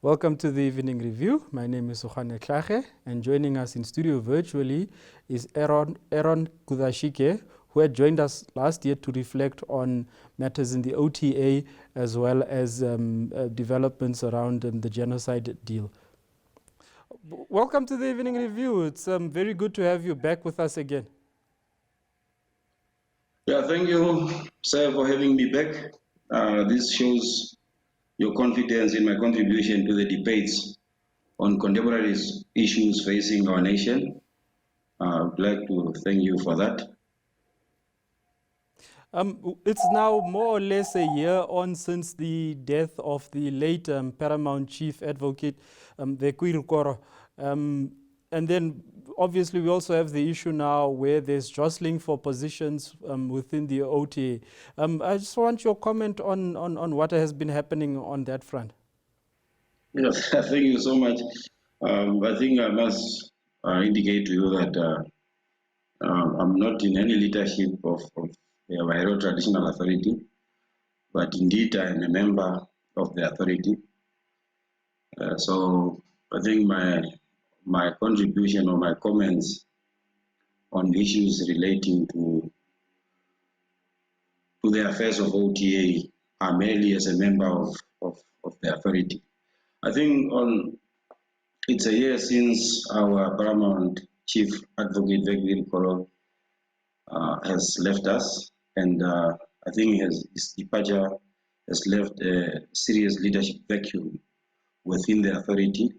Welcome to the Evening Review. My name is Ovaherero, and joining us in studio virtually is Eron Kuzatjike, who had joined us last year to reflect on matters in the OTA as well as developments around the genocide deal. Welcome to the Evening Review. It's very good to have you back with us again. Yeah, thank you, sir, for having me back. This shows your confidence in my contribution to the debates on contemporary issues facing our nation. I'd like to thank you for that. It's now more or less a year on since the death of the late Paramount Chief Advocate, Koro. And then obviously we also have the issue now where there's jostling for positions within the OTA. I just want your comment on what has been happening on that front. Yes, thank you so much. I think I must indicate to you that I'm not in any leadership of the Ovaherero Traditional Authority, but indeed I am a member of the authority. So I think my contribution or my comments on issues relating to the affairs of OTA are merely as a member of the authority. I think it's a year since our Paramount Chief Advocate Koro has left us, and I think his departure has left a serious leadership vacuum within the authority.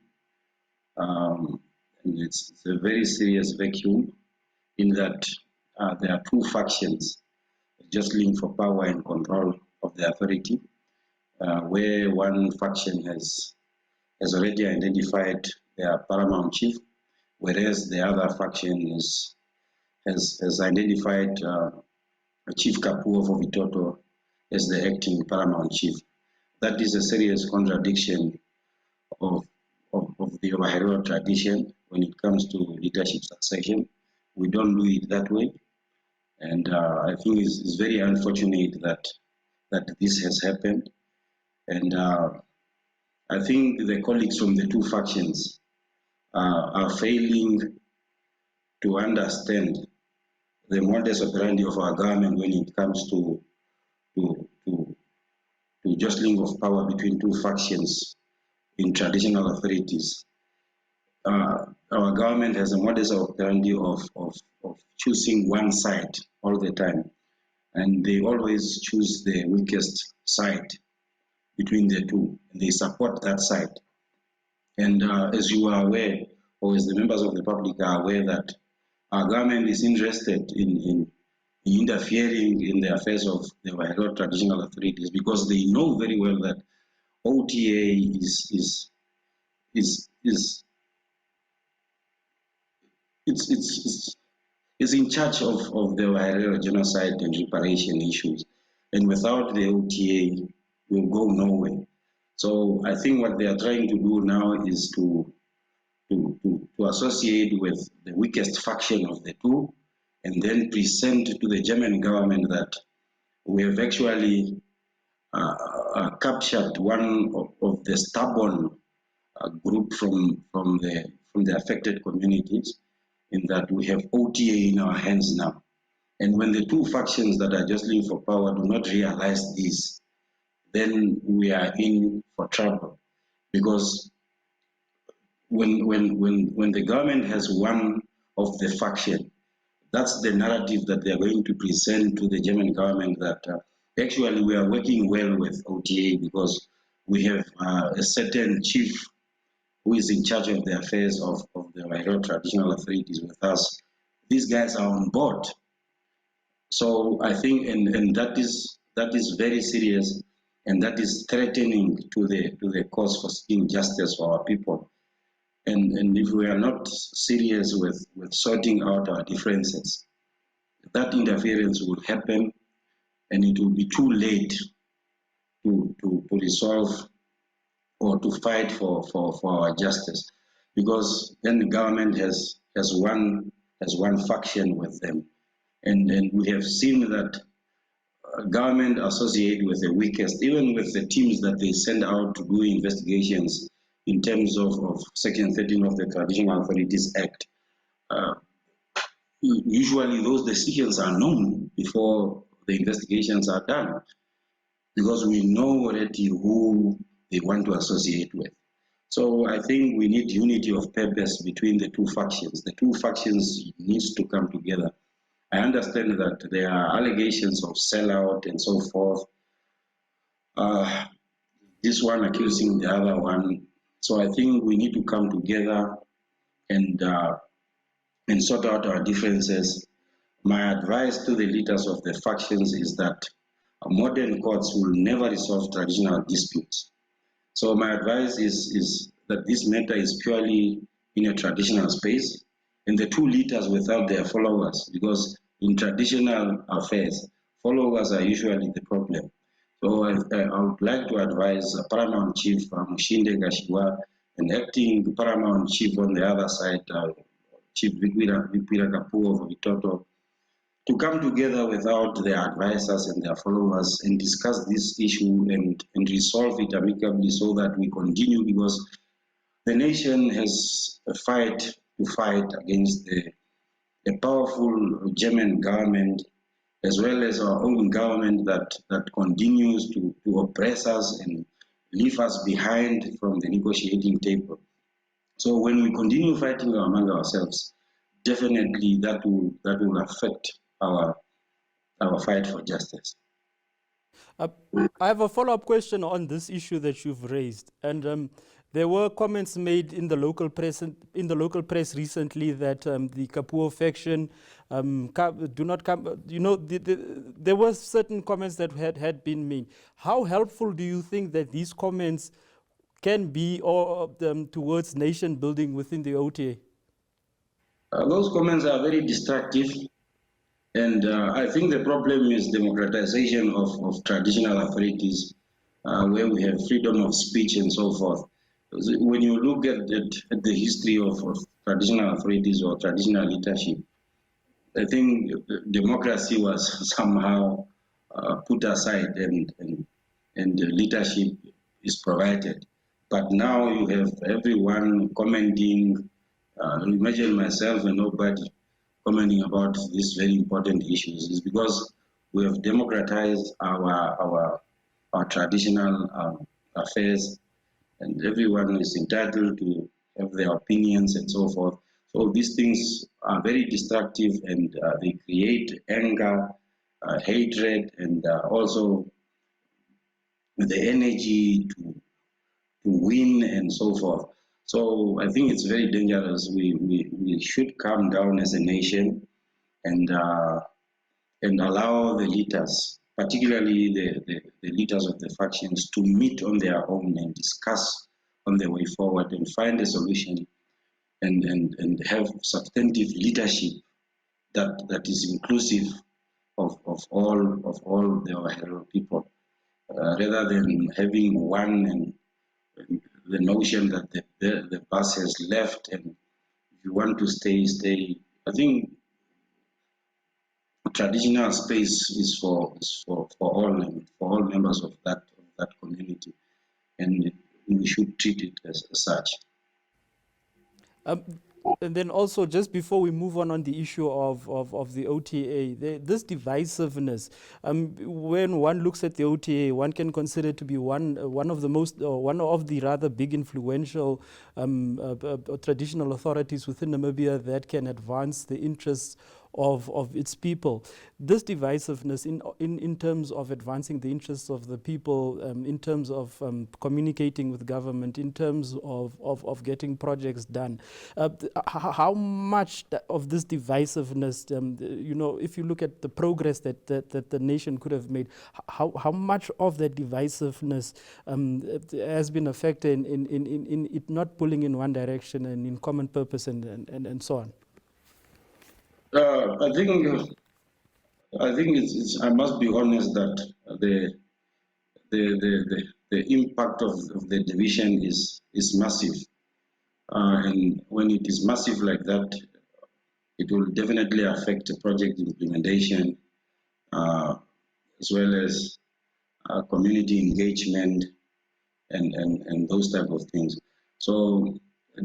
And it's a very serious vacuum in that there are two factions jostling for power and control of the authority, where one faction has already identified their paramount chief, whereas the other faction has identified Chief Kapuo for Vitoto as the acting paramount chief. That is a serious contradiction of the Ovaherero tradition when it comes to leadership succession. We don't do it that way. And I think it's very unfortunate that this has happened. And I think the colleagues from the two factions are failing to understand the modus operandi of our government when it comes to jostling of power between two factions in traditional authorities. Our government has a modus operandi of choosing one side all the time, and they always choose the weakest side between the two, and they support that side. And as you are aware, or as the members of the public are aware, that our government is interested in interfering in the affairs of the Ovaherero Traditional Authorities because they know very well that OTA is in charge of the Ovaherero genocide and reparation issues, and without the OTA, we'll go nowhere. So I think what they are trying to do now is to associate with the weakest faction of the two, and then present to the German government that we have actually captured one of the stubborn group from the affected communities, in that we have OTA in our hands now. And when the two factions that are jostling for power do not realize this, then we are in for trouble. Because when the government has one of the faction, that's the narrative that they are going to present to the German government, that actually we are working well with OTA because we have a certain chief who is in charge of the affairs of the Ovaherero Traditional Authorities with us. These guys are on board. So I think, and that is very serious, and that is threatening to the cause for seeking justice for our people. And if we are not serious with sorting out our differences, that interference will happen, and it will be too late to resolve or to fight for our justice, because then the government has one faction with them, and we have seen that government associate with the weakest, even with the teams that they send out to do investigations in terms of Section 13 of the Traditional Authorities Act. Usually those decisions are known before the investigations are done, because we know already who they want to associate with. So I think we need unity of purpose between the two factions. The two factions needs to come together. I understand that there are allegations of sellout and so forth. This one accusing the other one. So I think we need to come together and sort out our differences. My advice to the leaders of the factions is that modern courts will never resolve traditional disputes. So my advice is that this matter is purely in a traditional space, and the two leaders without their followers, because in traditional affairs, followers are usually the problem. So I would like to advise Paramount Chief Mushinde Gashiwa and acting Paramount Chief on the other side, Chief Vikwira Kapuo of Vitoto, to come together without their advisors and their followers and discuss this issue and resolve it amicably so that we continue, because the nation has a fight to fight against a powerful German government, as well as our own government that continues to oppress us and leave us behind from the negotiating table. So when we continue fighting among ourselves, definitely that will affect our fight for justice. I have a follow-up question on this issue that you've raised, and there were comments made in the local press recently that the Kapuo faction do not come. You know, there were certain comments that had been made. How helpful do you think that these comments can be or towards nation building within the OTA? Those comments are very destructive. And I think the problem is democratization of traditional authorities, where we have freedom of speech and so forth. When you look at the history of traditional authorities or traditional leadership, I think democracy was somehow put aside and leadership is provided. But now you have everyone commenting. Imagine myself and nobody commenting about these very important issues. Is because we have democratized our traditional affairs, and everyone is entitled to have their opinions and so forth. So these things are very destructive, and they create anger, hatred, and also the energy to win and so forth. So I think it's very dangerous. We should calm down as a nation and allow the leaders, particularly the leaders of the factions, to meet on their own and discuss on the way forward and find a solution and have substantive leadership that is inclusive of all the Ovaherero people, rather than having one and the notion that the bus has left and if you want to stay, stay. I think traditional space is for all members of that community, and we should treat it as such. And then also, just before we move on the issue of the OTA, this divisiveness, when one looks at the OTA, one can consider it to be one of the rather big influential traditional authorities within Namibia that can advance the interests of its people. This divisiveness in terms of advancing the interests of the people, in terms of communicating with government, in terms of getting projects done, how much of this divisiveness, if you look at the progress that the nation could have made, how much of that divisiveness has been affected in it not pulling in one direction and in common purpose and so on? I think it's. I must be honest that the impact of the division is massive, and when it is massive like that, it will definitely affect the project implementation, as well as community engagement and those type of things. So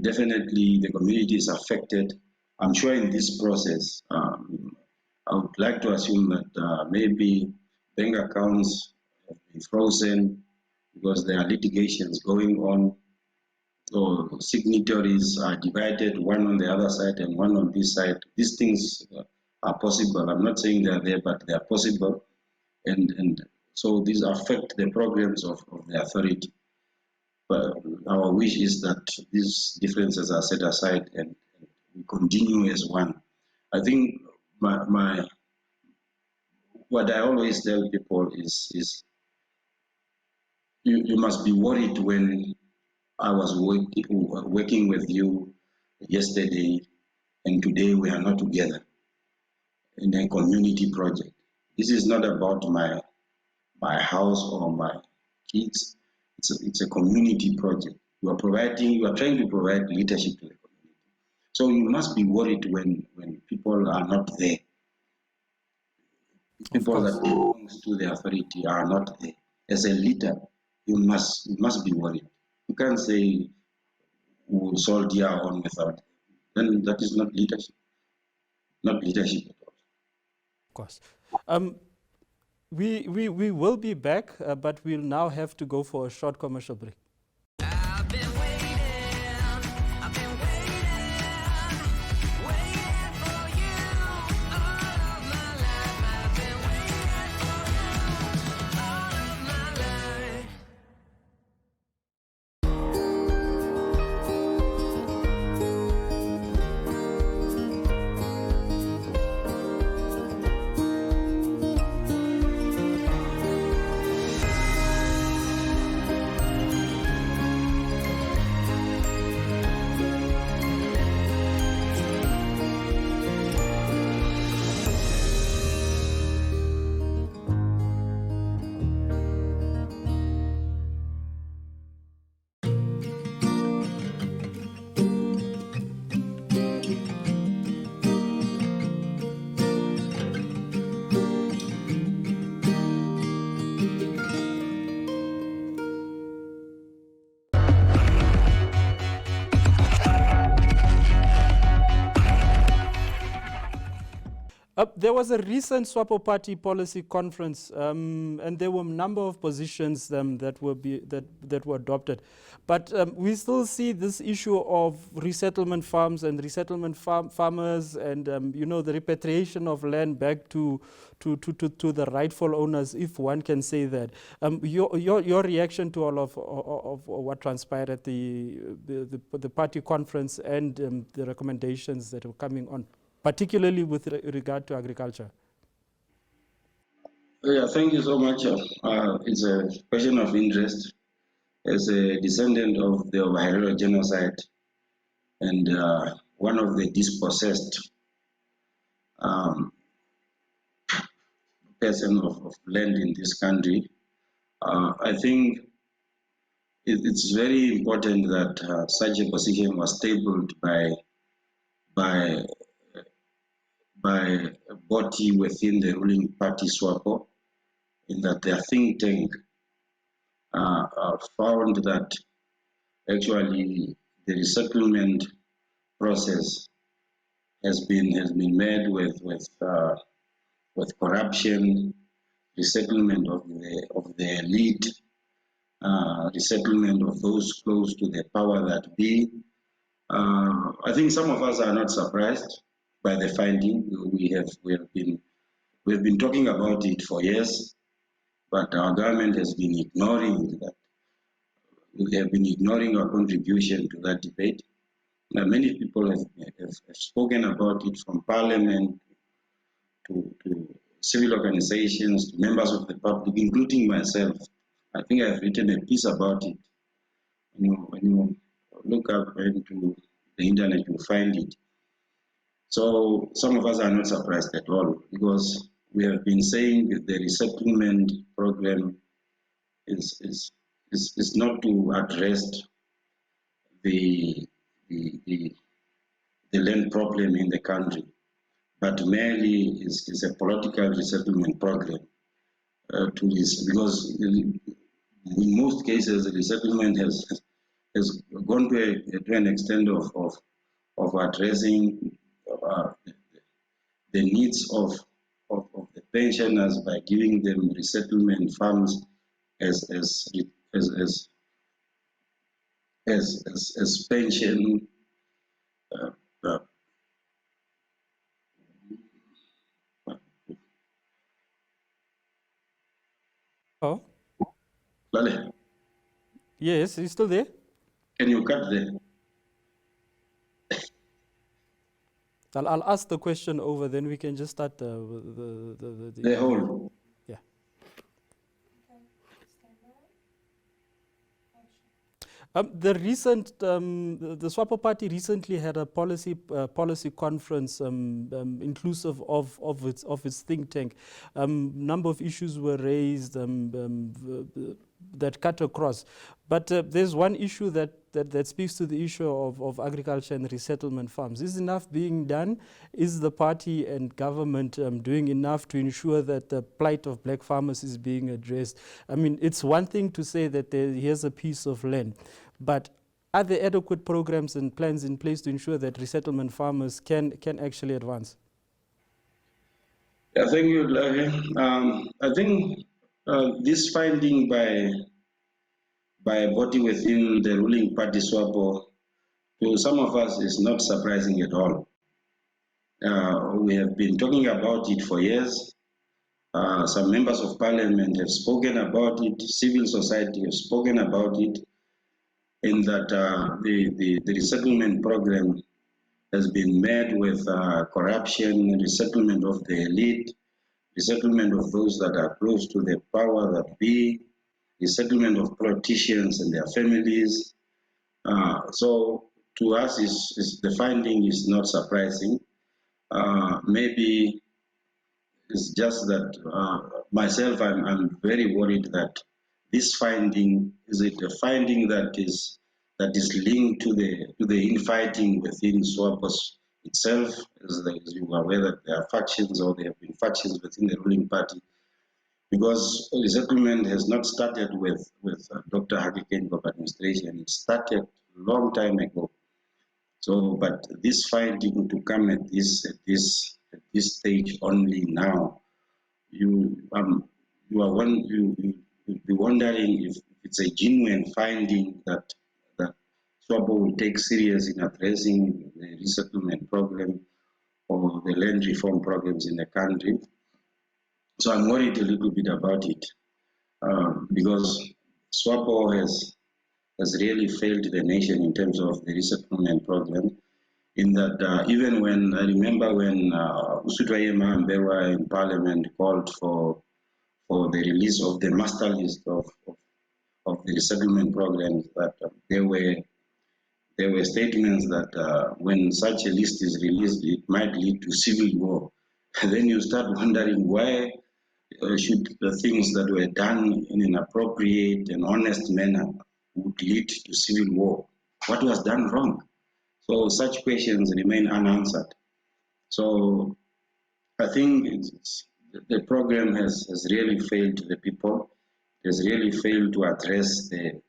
definitely the community is affected. I'm sure in this process, I would like to assume that maybe bank accounts have been frozen because there are litigations going on. So signatories are divided, one on the other side and one on this side. These things are possible. I'm not saying they're there, but they are possible. And so these affect the programs of the authority. But our wish is that these differences are set aside and we continue as one. I think what I always tell people is you must be worried when I was working with you yesterday and today we are not together in a community project. This is not about my house or my kids. It's a community project. You are trying to provide leadership to the community. So you must be worried when people are not there. People that belongs to the authority are not there. As a leader, you must be worried. You can't say we'll soldier on without. Then that is not leadership. Not leadership at all. Of course. We will be back, but we'll now have to go for a short commercial break. There was a recent Swapo Party policy conference, and there were a number of positions that were adopted. But we still see this issue of resettlement farms and resettlement farmers, and the repatriation of land back to the rightful owners, if one can say that. Your reaction to all of what transpired at the party conference and the recommendations that were coming on, particularly with regard to agriculture? Yeah, thank you so much. It's a question of interest. As a descendant of the Ovaherero Genocide and one of the dispossessed person of land in this country, I think it's very important that such a position was tabled by a body within the ruling party Swapo, in that their think tank found that actually the resettlement process has been made with corruption, resettlement of the elite, resettlement of those close to the power that be. I think some of us are not surprised by the finding. We've been talking about it for years, but our government has been ignoring that. We have been ignoring our contribution to that debate. Now, many people have spoken about it, from parliament to civil organizations, to members of the public, including myself. I think I've written a piece about it. When you look up into the internet, you'll find it. So some of us are not surprised at all, because we have been saying that the resettlement program is not to address the land problem in the country, but merely is a political resettlement program to this, because in most cases the resettlement has gone to an extent of addressing the needs of the pensioners by giving them resettlement funds as as as as as pension. Uh, uh, Oh, Lale, yes, he's still there. can you cut the I'll ask the question over, then we can just start the whole? yeah. The Swapo Party recently had a policy conference inclusive of its think tank. Number of issues were raised that cut across, but there's one issue that speaks to the issue of agriculture and resettlement farms. Is enough being done? Is the party and government doing enough to ensure that the plight of black farmers is being addressed? I mean, it's one thing to say that here's a piece of land, but are there adequate programs and plans in place to ensure that resettlement farmers can actually advance? Yeah, thank you, Larry. I think this finding by a body within the ruling party Swapo to some of us is not surprising at all. We have been talking about it for years. Some members of parliament have spoken about it, civil society have spoken about it, in that the resettlement program has been met with corruption, resettlement of the elite, resettlement of those that are close to the power that be, resettlement of politicians and their families. So to us, the finding is not surprising. Maybe it's just that myself, I'm very worried that this finding is it a finding that is linked to the infighting within SWAPOS itself, as you are aware that there are factions or there have been factions within the ruling party, because resettlement has not started with Dr. Hakike's administration. It started a long time ago. So, but this finding to come at this stage only now, you you are one you'd be wondering if it's a genuine finding that Swapo will take serious in addressing the resettlement program or the land reform programs in the country. So I'm worried a little bit about it because Swapo has really failed the nation in terms of the resettlement program. In that, even when I remember when Usutwayema Mbewa in Parliament called for the release of the master list of the resettlement programs, that there were statements that when such a list is released, it might lead to civil war. And then you start wondering why should the things that were done in an appropriate and honest manner would lead to civil war? What was done wrong? So such questions remain unanswered. So I think the program has really failed the people. It has really failed to address the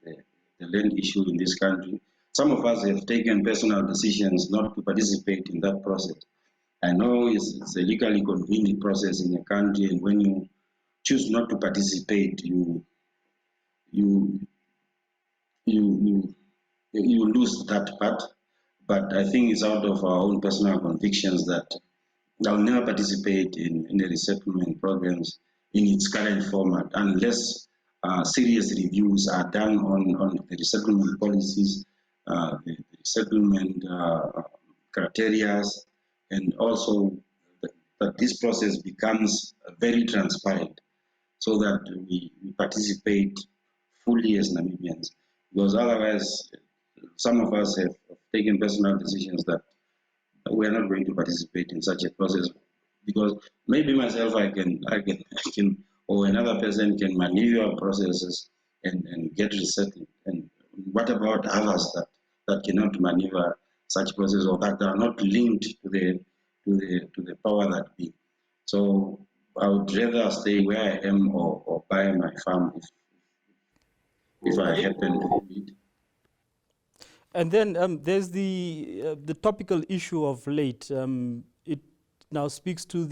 land issue in this country. Some of us have taken personal decisions not to participate in that process. I know it's a legally convened process in the country, and when you choose not to participate, you you you, you lose that part. But I think it's out of our own personal convictions that I'll never participate in the resettlement programs in its current format unless serious reviews are done on the resettlement policies, the resettlement criteria, and also that this process becomes very transparent so that we participate fully as Namibians. Because otherwise, some of us have taken personal decisions that we are not going to participate in such a process because maybe myself I can or another person can maneuver processes and get resettled. And what about others that cannot maneuver such processes or that are not linked to the power that be? So I would rather stay where I am or buy my farm if I happen to do it. And then there's the topical issue of late. It now speaks to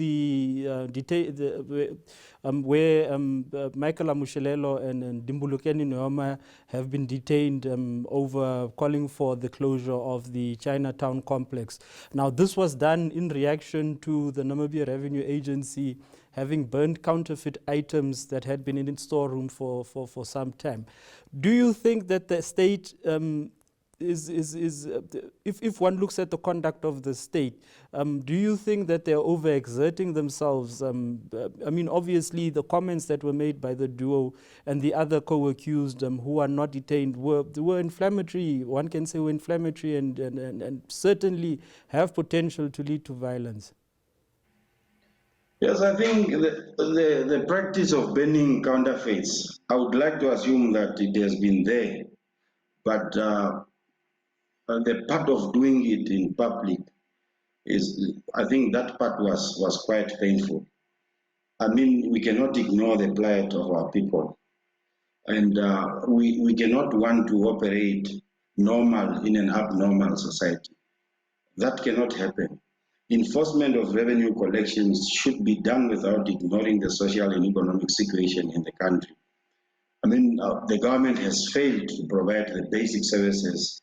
where Michael Amushelelo and Dimbulukeni Nooma have been detained over calling for the closure of the Chinatown complex. Now, this was done in reaction to the Namibia Revenue Agency having burned counterfeit items that had been in its storeroom for some time. Do you think that the state if one looks at the conduct of the state, do you think that they're overexerting themselves? I mean, obviously, the comments that were made by the duo and the other co-accused who are not detained were inflammatory. One can say were inflammatory and certainly have potential to lead to violence. Yes, I think the practice of banning counterfeits, I would like to assume that it has been there, but the part of doing it in public is, I think that part was quite painful. I mean, we cannot ignore the plight of our people, and we cannot want to operate normal in an abnormal society. That cannot happen. Enforcement of revenue collections should be done without ignoring the social and economic situation in the country. I mean, the government has failed to provide the basic services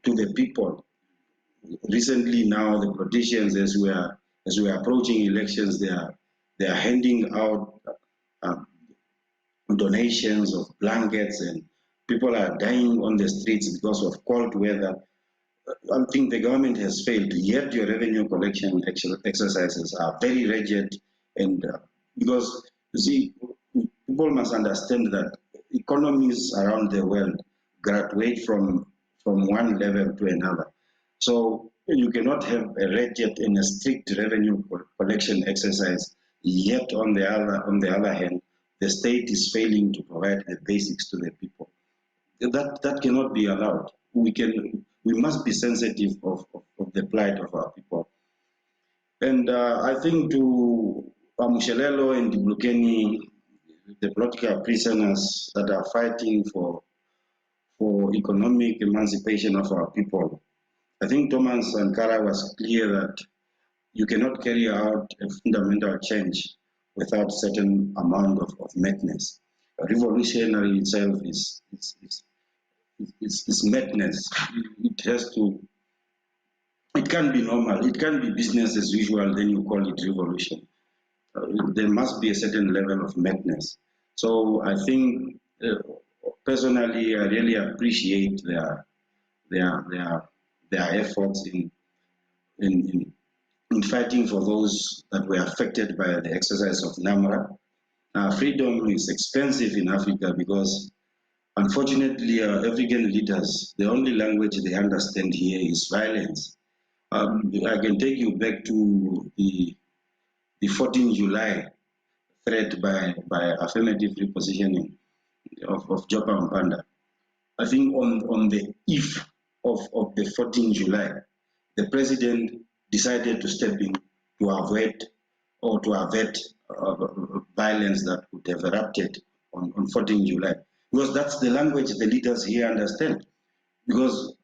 to the people. Recently, now the politicians, as we are approaching elections, they are handing out uh, donations of blankets, and people are dying on the streets because of cold weather. I think the government has failed, yet your revenue collection exercises are very rigid, and because you see, people must understand that economies around the world graduate from one level to another. So you cannot have a rigid and a strict revenue collection exercise, yet on the other hand, the state is failing to provide the basics to the people. That cannot be allowed. We must be sensitive of the plight of our people. And I think to Mushelelo and Blukeni, the political prisoners that are fighting for economic emancipation of our people, I think Thomas Sankara was clear that you cannot carry out a fundamental change without certain amount of madness. A revolutionary itself is madness. It has to, it can't be normal. It can't be business as usual, then you call it revolution. There must be a certain level of madness. So I think, personally, I really appreciate their, their, their efforts in, in fighting for those that were affected by the exercise of NAMRA. Freedom is expensive in Africa because, unfortunately, African leaders, the only language they understand here is violence. I can take you back to the 14 July threat by affirmative repositioning of Joppa Mpanda. I think on the eve of the 14 July, the president decided to step in to avoid or to avert violence that would have erupted on 14 July. Because that's the language the leaders here understand. Because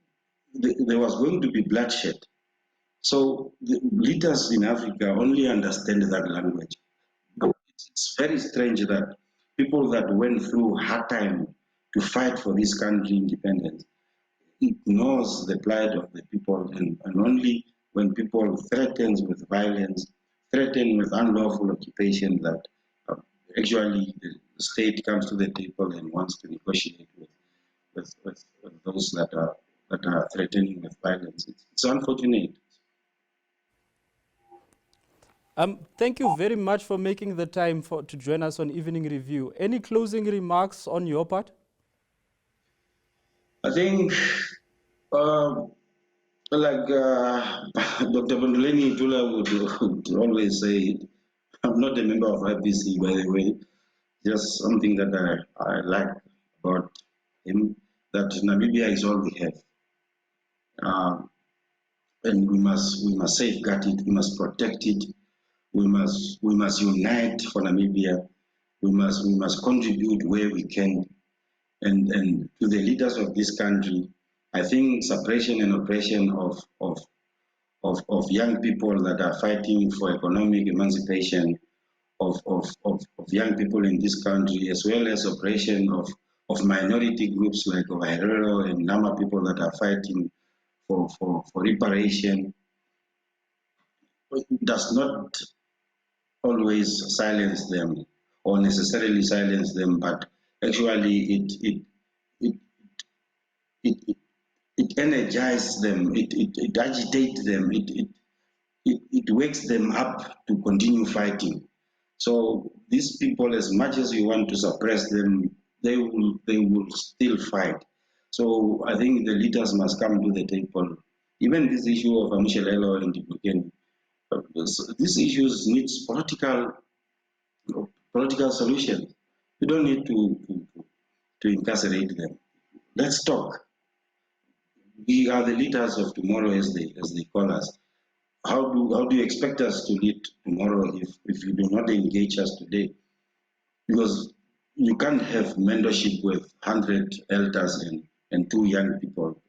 there was going to be bloodshed. So the leaders in Africa only understand that language. It's very strange that people that went through hard time to fight for this country independence ignores the plight of the people, and only when people threatens with violence, threaten with unlawful occupation, that uh, actually the state comes to the table and wants to negotiate with those that are threatening with violence. It's unfortunate. Thank you very much for making the time to join us on Evening Review. Any closing remarks on your part? I think, uh, like Dr. Bunduleni Tula would always say, I'm not a member of IPC, by the way. Just something that I like about him, that Namibia is all we have. And we must safeguard it, we must protect it, we must unite for Namibia, we must contribute where we can, and to the leaders of this country, I think suppression and oppression of young people that are fighting for economic emancipation of young people in this country, as well as oppression of minority groups like Ovaherero and Nama people that are fighting for reparation, does not always silence them or necessarily silence them, but actually it, it, it energizes them, it agitates them, it wakes them up to continue fighting. So these people, as much as you want to suppress them, they will still fight. So I think the leaders must come to the table. Even this issue of Amushelelo and Dibukeni, these issues needs political solutions. You don't need to incarcerate them. Let's talk. We are the leaders of tomorrow, as they call us. How do you expect us to lead tomorrow if you do not engage us today? Because you can't have mentorship with 100 elders and two young people,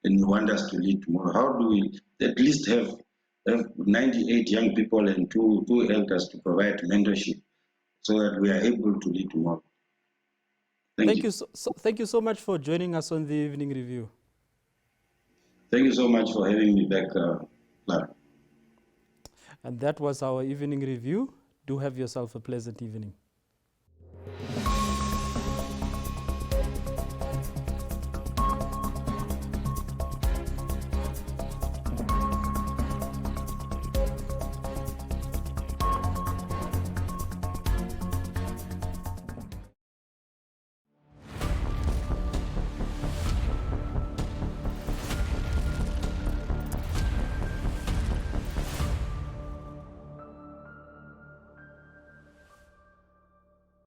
and you want us to lead tomorrow. How do we at least have 98 young people and two elders to provide mentorship so that we are able to lead tomorrow? Thank you. Thank you so much for joining us on the evening review. Thank you so much for having me back, Clara. And that was our evening review. Do have yourself a pleasant evening.